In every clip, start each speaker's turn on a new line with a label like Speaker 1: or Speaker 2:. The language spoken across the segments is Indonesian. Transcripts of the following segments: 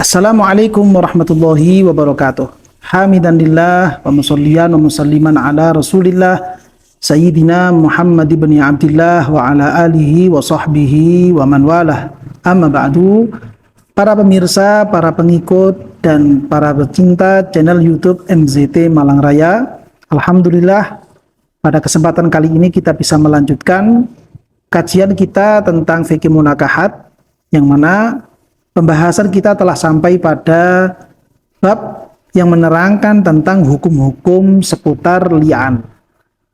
Speaker 1: Assalamualaikum warahmatullahi wabarakatuh. Hamidanillah wa musalliyan wa musalliman ala Rasulillah Sayyidina Muhammad ibn Abdillah wa ala alihi wa sahbihi wa man walah. Amma ba'du. Para pemirsa, para pengikut dan para pecinta channel YouTube MZT Malang Raya, alhamdulillah pada kesempatan kali ini kita bisa melanjutkan kajian kita tentang fikih munakahat, yang mana pembahasan kita telah sampai pada bab yang menerangkan tentang hukum-hukum seputar li'an,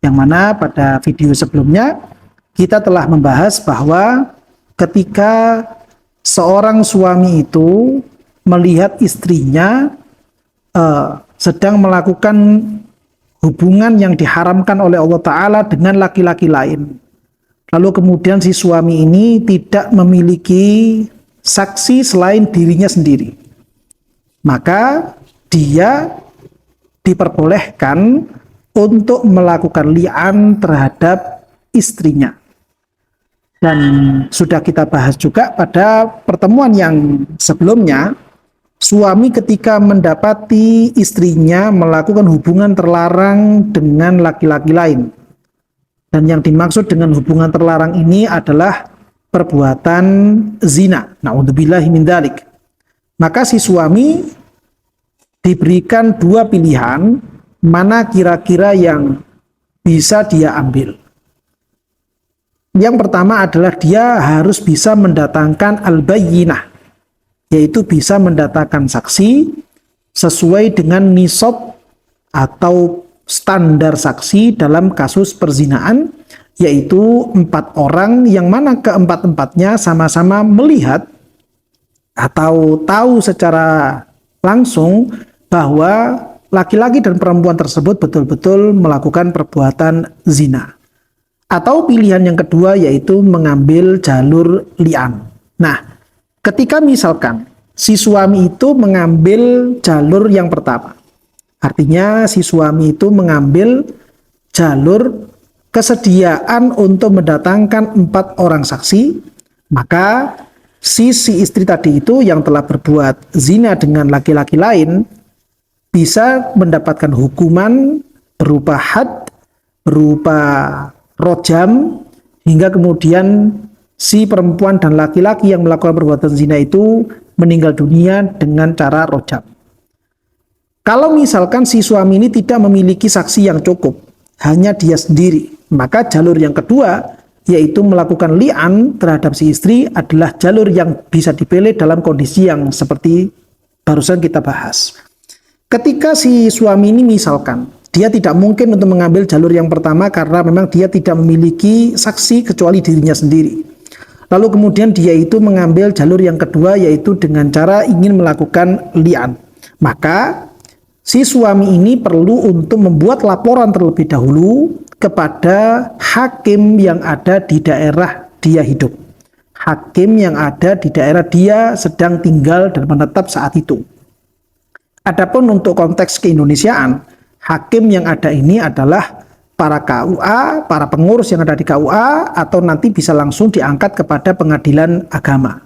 Speaker 1: yang mana pada video sebelumnya kita telah membahas bahwa ketika seorang suami itu melihat istrinya sedang melakukan hubungan yang diharamkan oleh Allah Ta'ala dengan laki-laki lain, lalu kemudian si suami ini tidak memiliki saksi selain dirinya sendiri, maka dia diperbolehkan untuk melakukan li'an terhadap istrinya. Dan sudah kita bahas juga pada pertemuan yang sebelumnya, suami ketika mendapati istrinya melakukan hubungan terlarang dengan laki-laki lain, dan yang dimaksud dengan hubungan terlarang ini adalah perbuatan zina, na'udzubillahi min dzalik, maka si suami diberikan dua pilihan mana kira-kira yang bisa dia ambil. Yang pertama adalah dia harus bisa mendatangkan al-bayyinah, yaitu bisa mendatangkan saksi sesuai dengan nisab atau standar saksi dalam kasus perzinaan, yaitu 4 orang yang mana keempat-empatnya sama-sama melihat atau tahu secara langsung bahwa laki-laki dan perempuan tersebut betul-betul melakukan perbuatan zina. Atau pilihan yang kedua yaitu mengambil jalur li'an. Nah, ketika misalkan si suami itu mengambil jalur yang pertama, artinya si suami itu mengambil jalur kesediaan untuk mendatangkan 4 orang saksi, maka si istri tadi itu yang telah berbuat zina dengan laki-laki lain bisa mendapatkan hukuman berupa had, berupa rojam, hingga kemudian si perempuan dan laki-laki yang melakukan perbuatan zina itu meninggal dunia dengan cara rojam. Kalau misalkan si suami ini tidak memiliki saksi yang cukup, hanya dia sendiri, maka jalur yang kedua yaitu melakukan li'an terhadap si istri adalah jalur yang bisa dipilih dalam kondisi yang seperti barusan kita bahas. Ketika si suami ini misalkan dia tidak mungkin untuk mengambil jalur yang pertama karena memang dia tidak memiliki saksi kecuali dirinya sendiri. Lalu kemudian dia itu mengambil jalur yang kedua yaitu dengan cara ingin melakukan li'an. Maka si suami ini perlu untuk membuat laporan terlebih dahulu kepada hakim yang ada di daerah dia hidup. Hakim yang ada di daerah dia sedang tinggal dan menetap saat itu. Adapun untuk konteks keindonesiaan, hakim yang ada ini adalah para KUA, para pengurus yang ada di KUA, atau nanti bisa langsung diangkat kepada pengadilan agama.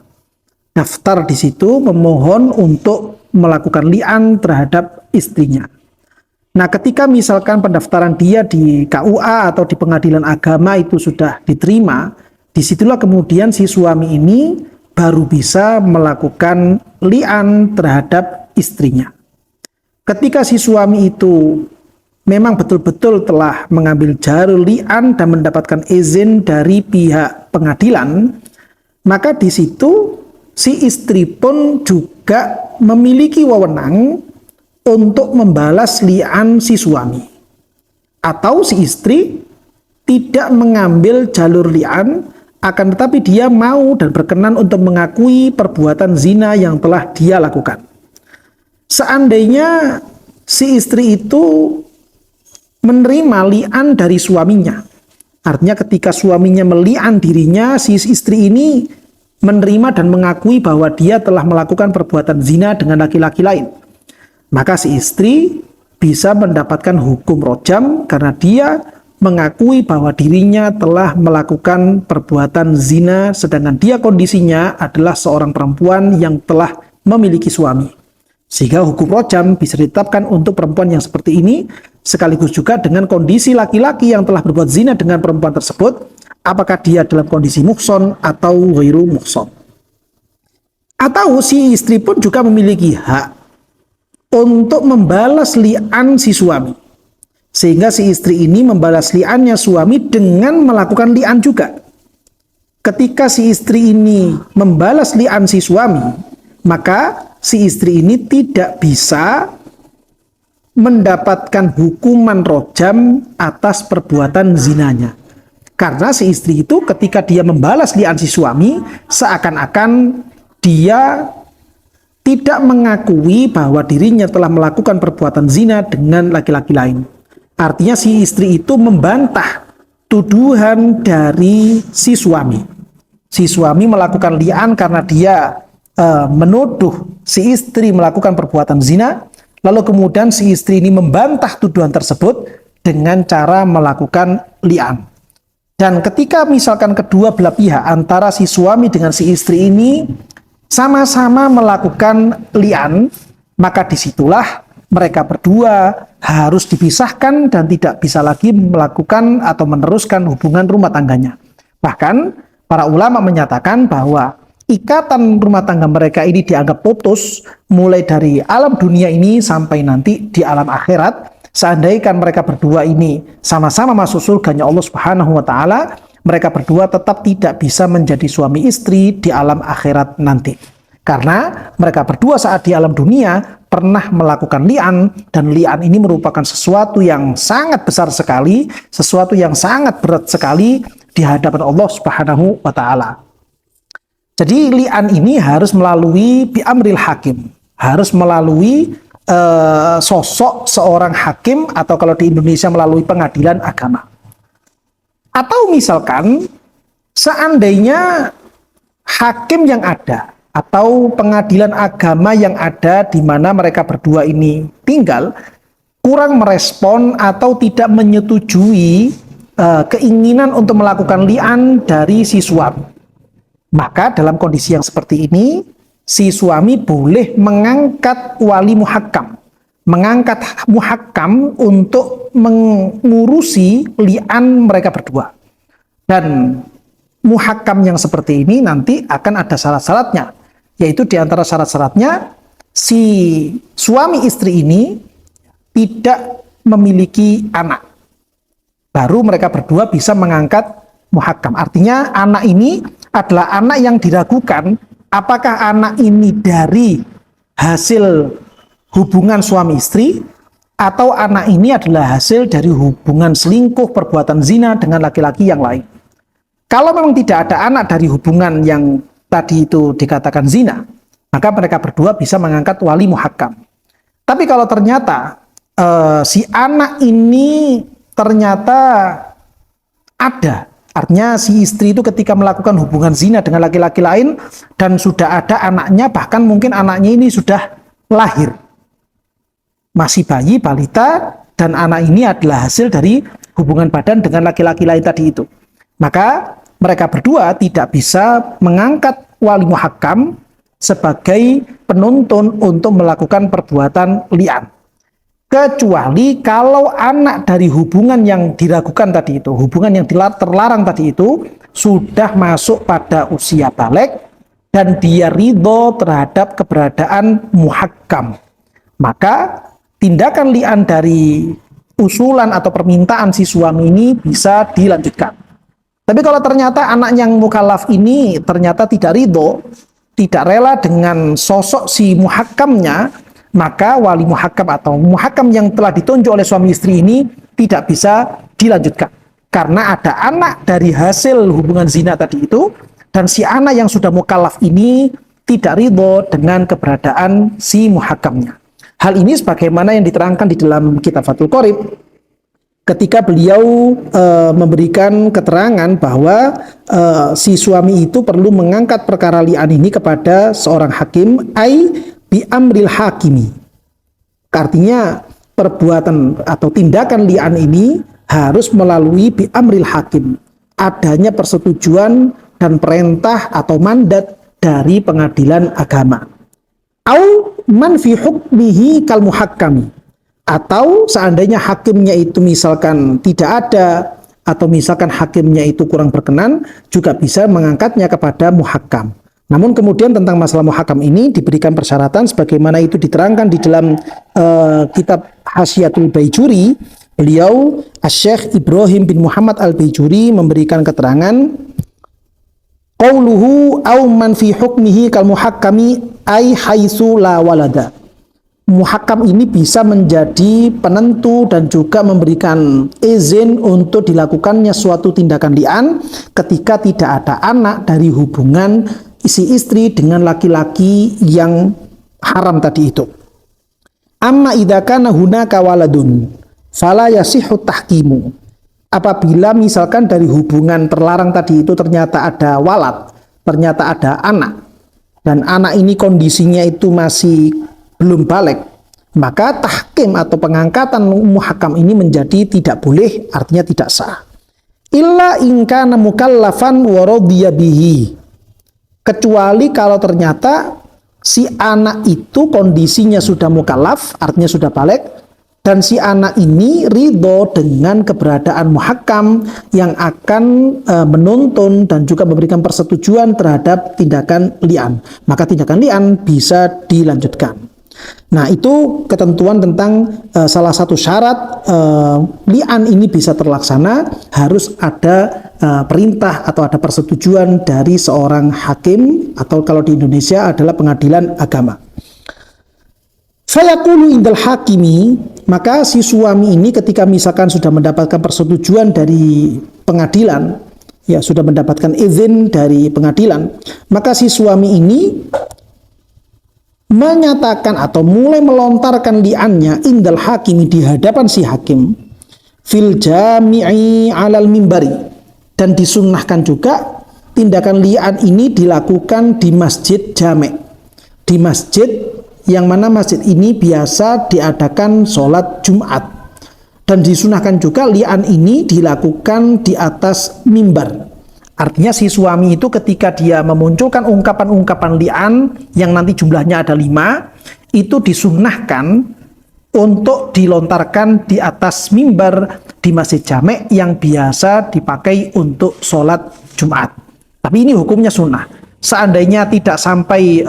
Speaker 1: Daftar di situ memohon untuk melakukan li'an terhadap istrinya. Nah, ketika misalkan pendaftaran dia di KUA atau di pengadilan agama itu sudah diterima, disitulah kemudian si suami ini baru bisa melakukan li'an terhadap istrinya. Ketika si suami itu memang betul-betul telah mengambil jalur li'an dan mendapatkan izin dari pihak pengadilan, maka di situ si istri pun juga memiliki wewenang untuk membalas li'an si suami. Atau si istri tidak mengambil jalur li'an, akan tetapi dia mau dan berkenan untuk mengakui perbuatan zina yang telah dia lakukan. Seandainya si istri itu menerima li'an dari suaminya, artinya ketika suaminya meli'an dirinya, si istri ini menerima dan mengakui bahwa dia telah melakukan perbuatan zina dengan laki-laki lain, maka si istri bisa mendapatkan hukum rojam karena dia mengakui bahwa dirinya telah melakukan perbuatan zina, sedangkan dia kondisinya adalah seorang perempuan yang telah memiliki suami. Sehingga hukum rojam bisa ditetapkan untuk perempuan yang seperti ini, sekaligus juga dengan kondisi laki-laki yang telah berbuat zina dengan perempuan tersebut, apakah dia dalam kondisi muhson atau ghairu muhson. Atau si istri pun juga memiliki hak untuk membalas li'an si suami. Sehingga si istri ini membalas li'annya suami dengan melakukan li'an juga. Ketika si istri ini membalas li'an si suami, maka si istri ini tidak bisa mendapatkan hukuman rojam atas perbuatan zinanya. Karena si istri itu ketika dia membalas li'an si suami, seakan-akan dia tidak mengakui bahwa dirinya telah melakukan perbuatan zina dengan laki-laki lain. Artinya si istri itu membantah tuduhan dari si suami. Si suami melakukan li'an karena dia menuduh si istri melakukan perbuatan zina, lalu kemudian si istri ini membantah tuduhan tersebut dengan cara melakukan li'an. Dan ketika misalkan kedua belah pihak antara si suami dengan si istri ini sama-sama melakukan li'an, maka disitulah mereka berdua harus dipisahkan dan tidak bisa lagi melakukan atau meneruskan hubungan rumah tangganya. Bahkan para ulama menyatakan bahwa ikatan rumah tangga mereka ini dianggap putus mulai dari alam dunia ini sampai nanti di alam akhirat. Seandainya mereka berdua ini sama-sama masuk surganya Allah Subhanahu wa taala, mereka berdua tetap tidak bisa menjadi suami istri di alam akhirat nanti. Karena mereka berdua saat di alam dunia pernah melakukan li'an, dan li'an ini merupakan sesuatu yang sangat besar sekali, sesuatu yang sangat berat sekali di hadapan Allah Subhanahu wa taala. Jadi li'an ini harus melalui bi'amril hakim, harus melalui sosok seorang hakim, atau kalau di Indonesia melalui pengadilan agama. Atau misalkan seandainya hakim yang ada atau pengadilan agama yang ada di mana mereka berdua ini tinggal kurang merespon atau tidak menyetujui keinginan untuk melakukan li'an dari si suami, maka dalam kondisi yang seperti ini si suami boleh mengangkat wali muhakkam, mengangkat muhakkam untuk mengurusi li'an mereka berdua. Dan muhakkam yang seperti ini nanti akan ada syarat-syaratnya, yaitu di antara syarat-syaratnya si suami istri ini tidak memiliki anak. Baru mereka berdua bisa mengangkat muhakkam. Artinya anak ini adalah anak yang diragukan apakah anak ini dari hasil hubungan suami istri atau anak ini adalah hasil dari hubungan selingkuh, perbuatan zina dengan laki-laki yang lain. Kalau memang tidak ada anak dari hubungan yang tadi itu dikatakan zina, maka mereka berdua bisa mengangkat wali muhakkam. Tapi kalau ternyata si anak ini ternyata ada, artinya si istri itu ketika melakukan hubungan zina dengan laki-laki lain dan sudah ada anaknya, bahkan mungkin anaknya ini sudah lahir, masih bayi, balita, dan anak ini adalah hasil dari hubungan badan dengan laki-laki lain tadi itu, maka mereka berdua tidak bisa mengangkat wali muhakkam sebagai penuntun untuk melakukan perbuatan li'an. Kecuali kalau anak dari hubungan yang diragukan tadi itu, hubungan yang terlarang tadi itu, sudah masuk pada usia balik dan dia ridho terhadap keberadaan muhakkam, maka tindakan li'an dari usulan atau permintaan si suami ini bisa dilanjutkan. Tapi kalau ternyata anak yang mukallaf ini ternyata tidak ridho, tidak rela dengan sosok si muhakkamnya, maka wali muhakkam atau muhakkam yang telah ditunjuk oleh suami istri ini tidak bisa dilanjutkan. Karena ada anak dari hasil hubungan zina tadi itu, dan si anak yang sudah mukallaf ini tidak ridho dengan keberadaan si muhakkamnya. Hal ini sebagaimana yang diterangkan di dalam kitab Fathul Qorib, ketika beliau memberikan keterangan bahwa si suami itu perlu mengangkat perkara li'an ini kepada seorang hakim, ai bi amril hakimi. Artinya perbuatan atau tindakan li'an ini harus melalui bi amril hakim, adanya persetujuan dan perintah atau mandat dari pengadilan agama. Au man fi hukmihi kal muhakkami, atau seandainya hakimnya itu misalkan tidak ada, atau misalkan hakimnya itu kurang berkenan, juga bisa mengangkatnya kepada muhakkam. Namun kemudian tentang masalah muhakkam ini diberikan persyaratan sebagaimana itu diterangkan di dalam kitab Hasyiatul Baijuri. Beliau Asy-Syaikh Ibrahim bin Muhammad Al-Baijuri memberikan keterangan qauluhu au man fi hukmihi kal muhakkami ai haitsu la walada. Muhakkam ini bisa menjadi penentu dan juga memberikan izin untuk dilakukannya suatu tindakan li'an ketika tidak ada anak dari hubungan si istri dengan laki-laki yang haram tadi itu. Amma idza kana hunaka waladun fala yasihhu tahkimu. Apabila misalkan dari hubungan terlarang tadi itu ternyata ada walad, ternyata ada anak, dan anak ini kondisinya itu masih belum balik, maka tahkim atau pengangkatan muhakkam ini menjadi tidak boleh, artinya tidak sah. Illa in kana mukallafan wa radiya bihi. Kecuali kalau ternyata si anak itu kondisinya sudah mukallaf, artinya sudah balik, dan si anak ini ridho dengan keberadaan muhakkam yang akan menuntun dan juga memberikan persetujuan terhadap tindakan li'an. Maka tindakan li'an bisa dilanjutkan. Nah, itu ketentuan tentang salah satu syarat li'an ini bisa terlaksana, harus ada perintah atau ada persetujuan dari seorang hakim, atau kalau di Indonesia adalah pengadilan agama. Fayaqulu indal hakimi, maka si suami ini ketika misalkan sudah mendapatkan persetujuan dari pengadilan, ya sudah mendapatkan izin dari pengadilan, maka si suami ini menyatakan atau mulai melontarkan li'annya indal hakimi, di hadapan si hakim, fil jami'i alal mimbari, dan disunnahkan juga tindakan li'an ini dilakukan di masjid jami', di masjid yang mana masjid ini biasa diadakan sholat Jumat, dan disunahkan juga li'an ini dilakukan di atas mimbar. Artinya si suami itu ketika dia memunculkan ungkapan-ungkapan li'an yang nanti jumlahnya ada 5, itu disunahkan untuk dilontarkan di atas mimbar di masjid jami' yang biasa dipakai untuk sholat Jumat. Tapi ini hukumnya sunnah. Seandainya tidak sampai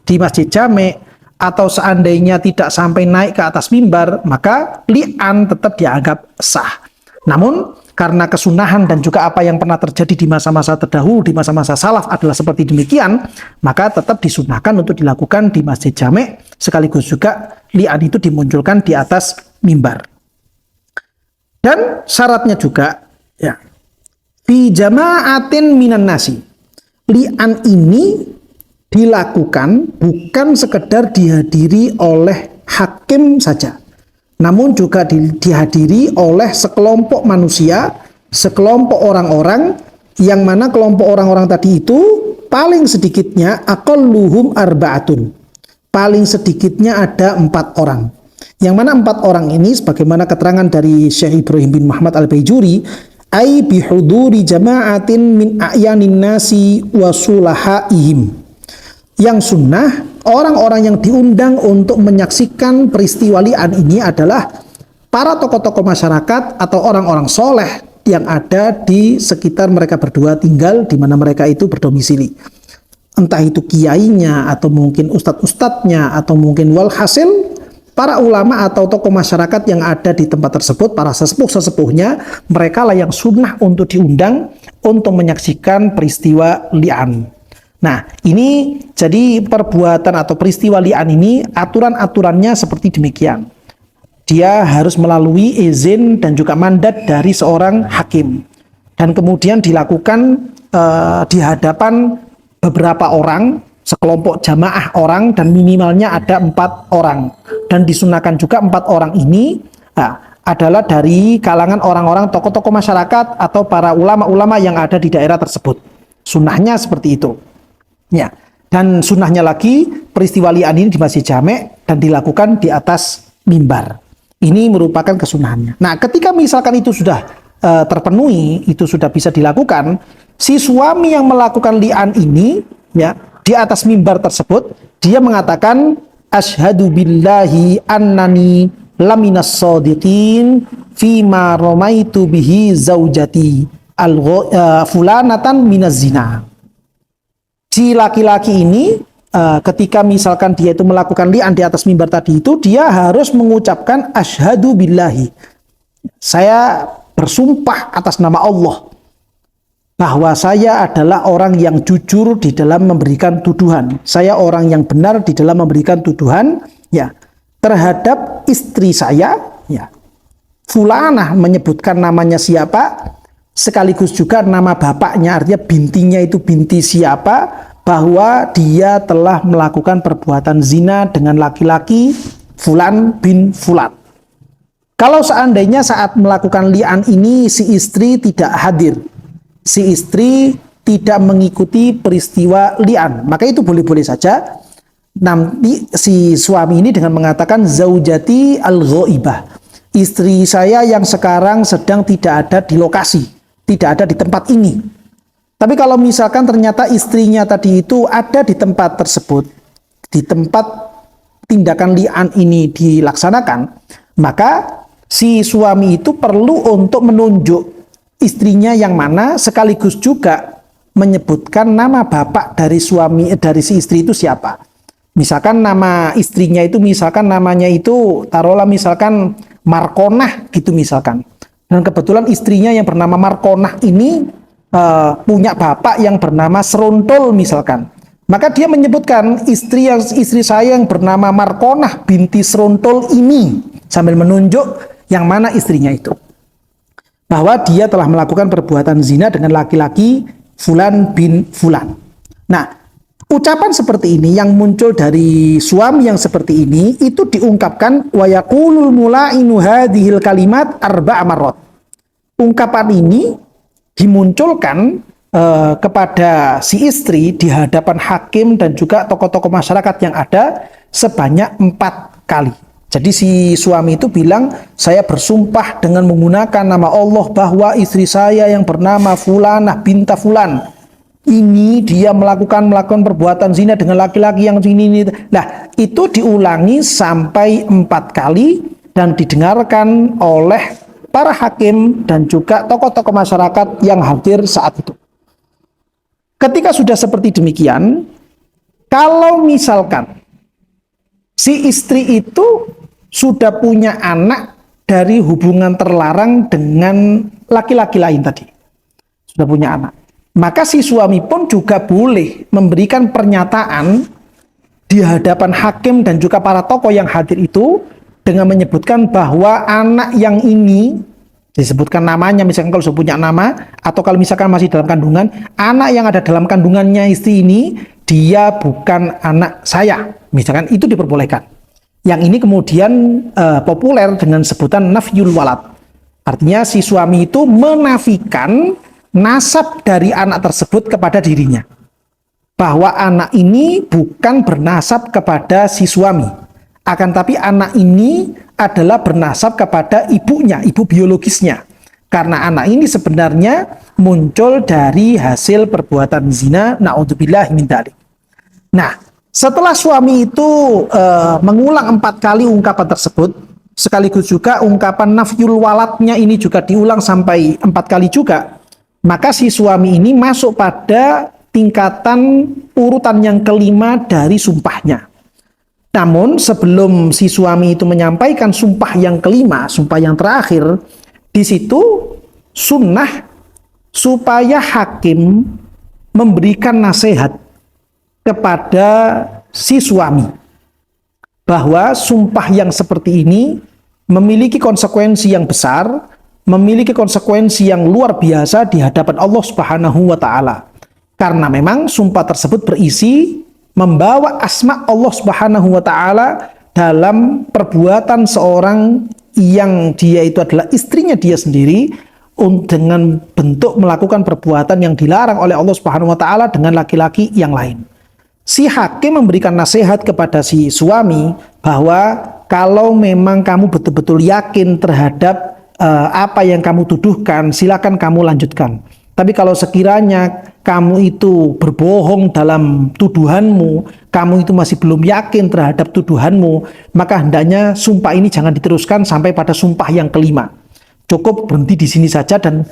Speaker 1: di masjid jami' atau seandainya tidak sampai naik ke atas mimbar, maka li'an tetap dianggap sah. Namun karena kesunahan dan juga apa yang pernah terjadi di masa-masa terdahulu, di masa-masa salaf adalah seperti demikian, maka tetap disunahkan untuk dilakukan di masjid jami', sekaligus juga li'an itu dimunculkan di atas mimbar. Dan syaratnya juga, ya, fi jama'atin minan nasi, li'an ini dilakukan bukan sekedar dihadiri oleh hakim saja, namun juga dihadiri oleh sekelompok manusia, sekelompok orang-orang, yang mana kelompok orang-orang tadi itu paling sedikitnya aqalluhum arba'atun, paling sedikitnya ada 4 orang, yang mana 4 orang ini sebagaimana keterangan dari Syekh Ibrahim bin Muhammad Al-Baijuri, ai bihuduri jama'atin min a'yanin nasi wa sulahaihim. Yang sunnah, orang-orang yang diundang untuk menyaksikan peristiwa li'an ini adalah para tokoh-tokoh masyarakat atau orang-orang soleh yang ada di sekitar mereka berdua tinggal, di mana mereka itu berdomisili. Entah itu kiainya, atau mungkin ustadz-ustadznya, atau mungkin walhasil para ulama atau tokoh masyarakat yang ada di tempat tersebut, para sesepuh-sesepuhnya, mereka lah yang sunnah untuk diundang untuk menyaksikan peristiwa li'an. Nah, ini jadi perbuatan atau peristiwa li'an ini aturan-aturannya seperti demikian. Dia harus melalui izin dan juga mandat dari seorang hakim, dan kemudian dilakukan di hadapan beberapa orang, sekelompok jamaah orang, dan minimalnya ada 4 orang. Dan disunahkan juga 4 orang ini adalah dari kalangan orang-orang tokoh-tokoh masyarakat atau para ulama-ulama yang ada di daerah tersebut. Sunnahnya seperti itu. Ya, dan sunnahnya lagi peristiwa li'an ini di masjid jami' dan dilakukan di atas mimbar. Ini merupakan kesunahannya. Nah, ketika misalkan itu sudah terpenuhi, itu sudah bisa dilakukan, si suami yang melakukan li'an ini, ya, di atas mimbar tersebut dia mengatakan asyhadu billahi annani laminas shadiqin fima ramaitu bihi zaujati fulanatan minaz zina. Si laki-laki ini ketika misalkan dia itu melakukan li'an di atas mimbar tadi itu, dia harus mengucapkan asyhadu billahi, saya bersumpah atas nama Allah bahwa saya adalah orang yang jujur di dalam memberikan tuduhan, saya orang yang benar di dalam memberikan tuduhan ya terhadap istri saya ya. Fulanah menyebutkan namanya siapa, sekaligus juga nama bapaknya, artinya bintinya itu binti siapa, bahwa dia telah melakukan perbuatan zina dengan laki-laki Fulan bin Fulan. Kalau seandainya saat melakukan li'an ini si istri tidak hadir, si istri tidak mengikuti peristiwa li'an, maka itu boleh-boleh saja. Nanti si suami ini dengan mengatakan zaujati al-ghaibah, istri saya yang sekarang sedang tidak ada di lokasi, tidak ada di tempat ini. Tapi kalau misalkan ternyata istrinya tadi itu ada di tempat tersebut, di tempat tindakan li'an ini dilaksanakan, maka si suami itu perlu untuk menunjuk istrinya yang mana, sekaligus juga menyebutkan nama bapak dari si istri itu siapa. Misalkan nama istrinya itu misalkan namanya itu taruhlah misalkan Markonah gitu misalkan. Dan kebetulan istrinya yang bernama Markonah ini punya bapak yang bernama Serontol misalkan, maka dia menyebutkan istri saya yang bernama Markonah binti Serontol ini sambil menunjuk yang mana istrinya itu, bahwa dia telah melakukan perbuatan zina dengan laki-laki Fulan bin Fulan. Nah, ucapan seperti ini yang muncul dari suami yang seperti ini itu diungkapkan wa yaqulul mula'inu hadhil kalimat arba'a marrat. Ungkapan ini dimunculkan kepada si istri di hadapan hakim dan juga tokoh-tokoh masyarakat yang ada sebanyak 4 kali. Jadi si suami itu bilang, saya bersumpah dengan menggunakan nama Allah bahwa istri saya yang bernama Fulanah binta Fulan ini dia melakukan perbuatan zina dengan laki-laki yang ini. Nah, itu diulangi sampai 4 kali dan didengarkan oleh para hakim dan juga tokoh-tokoh masyarakat yang hadir saat itu. Ketika sudah seperti demikian, kalau misalkan si istri itu sudah punya anak dari hubungan terlarang dengan laki-laki lain tadi, sudah punya anak, maka si suami pun juga boleh memberikan pernyataan di hadapan hakim dan juga para tokoh yang hadir itu dengan menyebutkan bahwa anak yang ini disebutkan namanya, misalkan kalau sudah punya nama, atau kalau misalkan masih dalam kandungan, anak yang ada dalam kandungannya istri ini dia bukan anak saya, misalkan itu diperbolehkan. Yang ini kemudian populer dengan sebutan nafyul walad, artinya si suami itu menafikan nasab dari anak tersebut kepada dirinya, bahwa anak ini bukan bernasab kepada si suami, akan tapi anak ini adalah bernasab kepada ibunya, ibu biologisnya. Karena anak ini sebenarnya muncul dari hasil perbuatan zina, na'udzubillah min dzalik. Nah, setelah suami itu mengulang 4 kali ungkapan tersebut, sekaligus juga ungkapan nafyul waladnya ini juga diulang sampai 4 kali juga, maka si suami ini masuk pada tingkatan urutan yang kelima dari sumpahnya. Namun sebelum si suami itu menyampaikan sumpah yang kelima, sumpah yang terakhir, di situ sunnah supaya hakim memberikan nasihat kepada si suami bahwa sumpah yang seperti ini memiliki konsekuensi yang besar, memiliki konsekuensi yang luar biasa di hadapan Allah Subhanahu wa taala. Karena memang sumpah tersebut berisi membawa asma Allah Subhanahu wa taala dalam perbuatan seorang yang dia itu adalah istrinya dia sendiri dengan bentuk melakukan perbuatan yang dilarang oleh Allah Subhanahu wa taala dengan laki-laki yang lain. Si hakim memberikan nasihat kepada si suami bahwa kalau memang kamu betul-betul yakin terhadap apa yang kamu tuduhkan, silakan kamu lanjutkan. Tapi kalau sekiranya kamu itu berbohong dalam tuduhanmu, kamu itu masih belum yakin terhadap tuduhanmu, maka hendaknya sumpah ini jangan diteruskan sampai pada sumpah yang kelima. Cukup berhenti di sini saja dan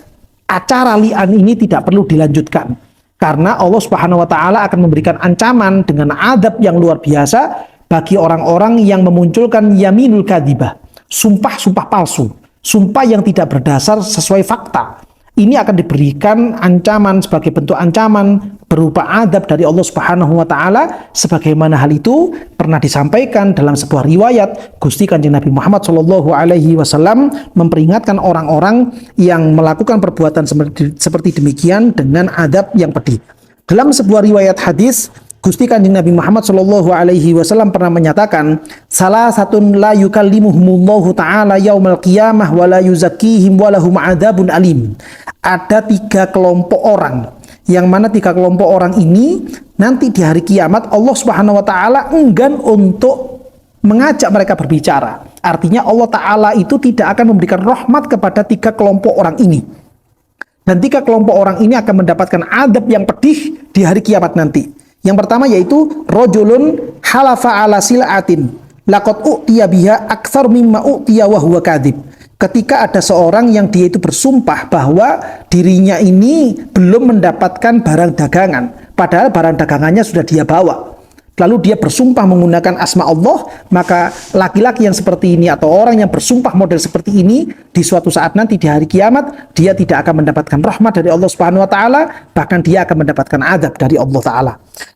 Speaker 1: acara li'an ini tidak perlu dilanjutkan. Karena Allah Subhanahu wa taala akan memberikan ancaman dengan adab yang luar biasa bagi orang-orang yang memunculkan yaminul kadzibah, sumpah-sumpah palsu, sumpah yang tidak berdasar sesuai fakta. Ini akan diberikan ancaman sebagai bentuk ancaman berupa adab dari Allah Subhanahu wa taala, sebagaimana hal itu pernah disampaikan dalam sebuah riwayat Gusti Kanjeng Nabi Muhammad sallallahu alaihi wasallam memperingatkan orang-orang yang melakukan perbuatan seperti demikian dengan adab yang pedih. Dalam sebuah riwayat hadis, Gusti Kanjeng Nabi Muhammad sallallahu alaihi wasallam pernah menyatakan, salah satun la yukallimuhumullahu ta'ala yaumal qiyamah wa la yuzakkihim wa lahum adzabun alim. Ada 3 kelompok orang, yang mana 3 kelompok orang ini nanti di hari kiamat Allah Subhanahu wa taala enggan untuk mengajak mereka berbicara. Artinya Allah taala itu tidak akan memberikan rahmat kepada 3 kelompok orang ini. Dan 3 kelompok orang ini akan mendapatkan adab yang pedih di hari kiamat nanti. Yang pertama yaitu rajulun halafa ala sil'atin laqad u'tiya biha aktsar mimma u'tiya wa huwa kadzib. Ketika ada seorang yang dia itu bersumpah bahwa dirinya ini belum mendapatkan barang dagangan, padahal barang dagangannya sudah dia bawa. Lalu dia bersumpah menggunakan asma Allah, maka laki-laki yang seperti ini atau orang yang bersumpah model seperti ini di suatu saat nanti di hari kiamat, dia tidak akan mendapatkan rahmat dari Allah Subhanahu wa taala, bahkan dia akan mendapatkan adab dari Allah taala.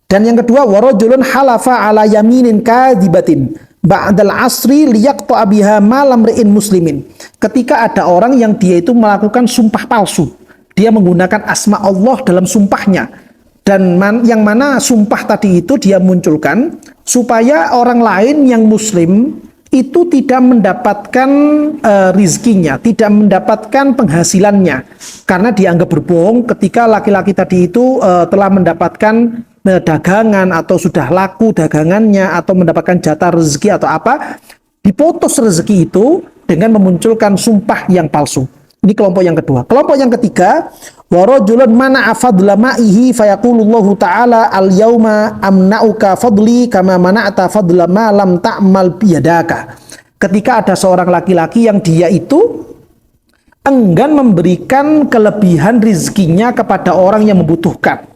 Speaker 1: Dan yang kedua, warajulun halafa ala yaminin kadzibatin ba'dal asri liyaqta'a biha malam ri'in muslimin. Ketika ada orang yang dia itu melakukan sumpah palsu, dia menggunakan asma Allah dalam sumpahnya, dan yang mana sumpah tadi itu dia munculkan supaya orang lain yang muslim itu tidak mendapatkan rizkinya, tidak mendapatkan penghasilannya, karena dianggap berbohong ketika laki-laki tadi itu telah mendapatkan dagangan atau sudah laku dagangannya atau mendapatkan jatah rezeki atau apa, diputus rezeki itu dengan memunculkan sumpah yang palsu. Ini kelompok yang kedua. Kelompok yang ketiga, warajulun mana'a fadla ma'ihi fayaqulullahu ta'ala al-yauma amna'uka fadli kama mana'ta fadla ma lam ta'mal biyadaka. Ketika ada seorang laki-laki yang dia itu enggan memberikan kelebihan rizkinya kepada orang yang membutuhkan.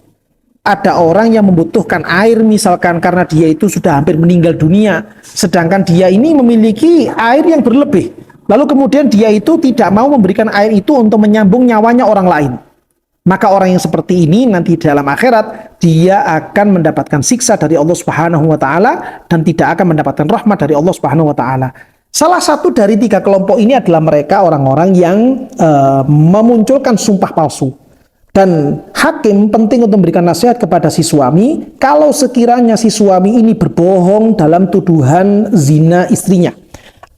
Speaker 1: Ada orang yang membutuhkan air misalkan karena dia itu sudah hampir meninggal dunia, sedangkan dia ini memiliki air yang berlebih. Lalu kemudian dia itu tidak mau memberikan air itu untuk menyambung nyawanya orang lain. Maka orang yang seperti ini nanti dalam akhirat dia akan mendapatkan siksa dari Allah Subhanahu wa taala dan tidak akan mendapatkan rahmat dari Allah Subhanahu wa taala. Salah satu dari 3 kelompok ini adalah mereka orang-orang yang memunculkan sumpah palsu. Dan hakim penting untuk memberikan nasihat kepada si suami kalau sekiranya si suami ini berbohong dalam tuduhan zina istrinya.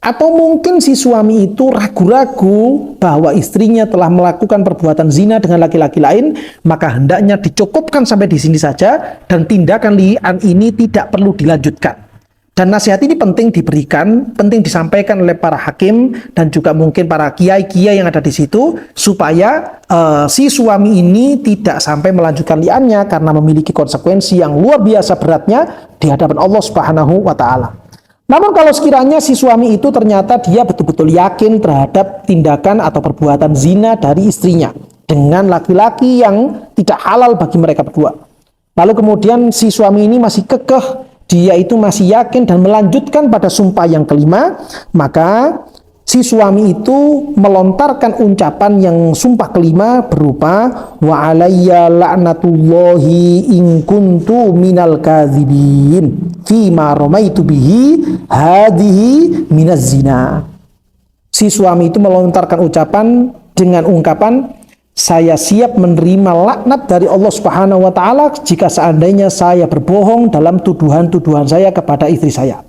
Speaker 1: Atau mungkin si suami itu ragu-ragu bahwa istrinya telah melakukan perbuatan zina dengan laki-laki lain, maka hendaknya dicukupkan sampai di sini saja dan tindakan li'an ini tidak perlu dilanjutkan. Dan nasihat ini penting diberikan, penting disampaikan oleh para hakim dan juga mungkin para kiai-kiai yang ada di situ supaya si suami ini tidak sampai melanjutkan li'annya karena memiliki konsekuensi yang luar biasa beratnya di hadapan Allah Subhanahu wa taala. Namun kalau sekiranya si suami itu ternyata dia betul-betul yakin terhadap tindakan atau perbuatan zina dari istrinya dengan laki-laki yang tidak halal bagi mereka berdua. Lalu kemudian si suami ini masih kekeh, dia itu masih yakin dan melanjutkan pada sumpah yang kelima, maka si suami itu melontarkan ucapan yang sumpah kelima berupa wa alayya la'natullahi in kuntu minal kadzibin fima ramaitu bihi hadhihi minaz zina. Si suami itu melontarkan ucapan dengan ungkapan, saya siap menerima laknat dari Allah Subhanahu wa taala jika seandainya saya berbohong dalam tuduhan-tuduhan saya kepada istri saya.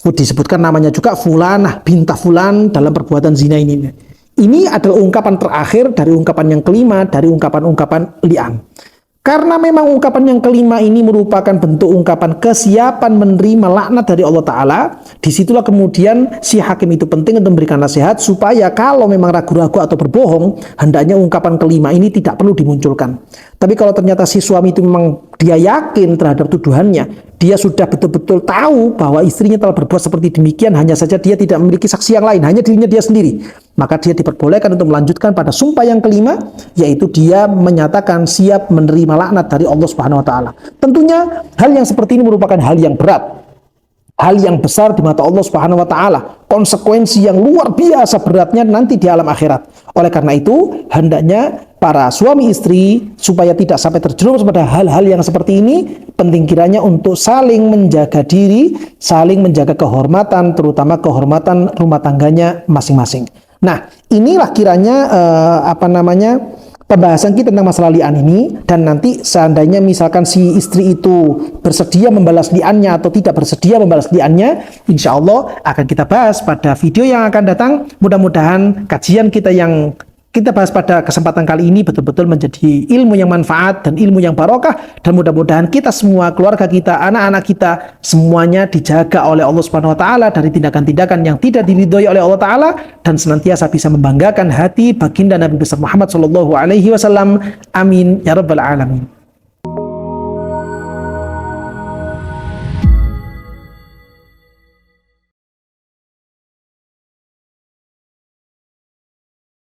Speaker 1: Disebutkan namanya juga fulanah bintah fulan dalam perbuatan zina ini. Ini adalah ungkapan terakhir dari ungkapan yang kelima dari ungkapan-ungkapan li'an. Karena memang ungkapan yang kelima ini merupakan bentuk ungkapan kesiapan menerima laknat dari Allah Ta'ala, disitulah kemudian si hakim itu penting untuk memberikan nasihat supaya kalau memang ragu-ragu atau berbohong, hendaknya ungkapan kelima ini tidak perlu dimunculkan. Tapi kalau ternyata si suami itu memang dia yakin terhadap tuduhannya, dia sudah betul-betul tahu bahwa istrinya telah berbuat seperti demikian, hanya saja dia tidak memiliki saksi yang lain, hanya dirinya dia sendiri, maka dia diperbolehkan untuk melanjutkan pada sumpah yang kelima, yaitu dia menyatakan siap menerima laknat dari Allah Subhanahu wa taala. Tentunya hal yang seperti ini merupakan hal yang berat, hal yang besar di mata Allah Subhanahu wa taala, konsekuensi yang luar biasa beratnya nanti di alam akhirat. Oleh karena itu, hendaknya para suami istri supaya tidak sampai terjerumus pada hal-hal yang seperti ini, penting kiranya untuk saling menjaga diri, saling menjaga kehormatan, terutama kehormatan rumah tangganya masing-masing. Nah, inilah kiranya pembahasan kita tentang masalah li'an ini. Dan nanti seandainya misalkan si istri itu bersedia membalas li'annya atau tidak bersedia membalas li'annya, insya Allah akan kita bahas pada video yang akan datang. Mudah-mudahan kajian kita yang kita bahas pada kesempatan kali ini betul-betul menjadi ilmu yang manfaat dan ilmu yang barokah, dan mudah-mudahan kita semua, keluarga kita, anak-anak kita, semuanya dijaga oleh Allah Subhanahu wa taala dari tindakan-tindakan yang tidak diridhoi oleh Allah taala, dan senantiasa bisa membanggakan hati baginda Nabi besar Muhammad sallallahu alaihi wasallam. Amin ya rabbal alamin.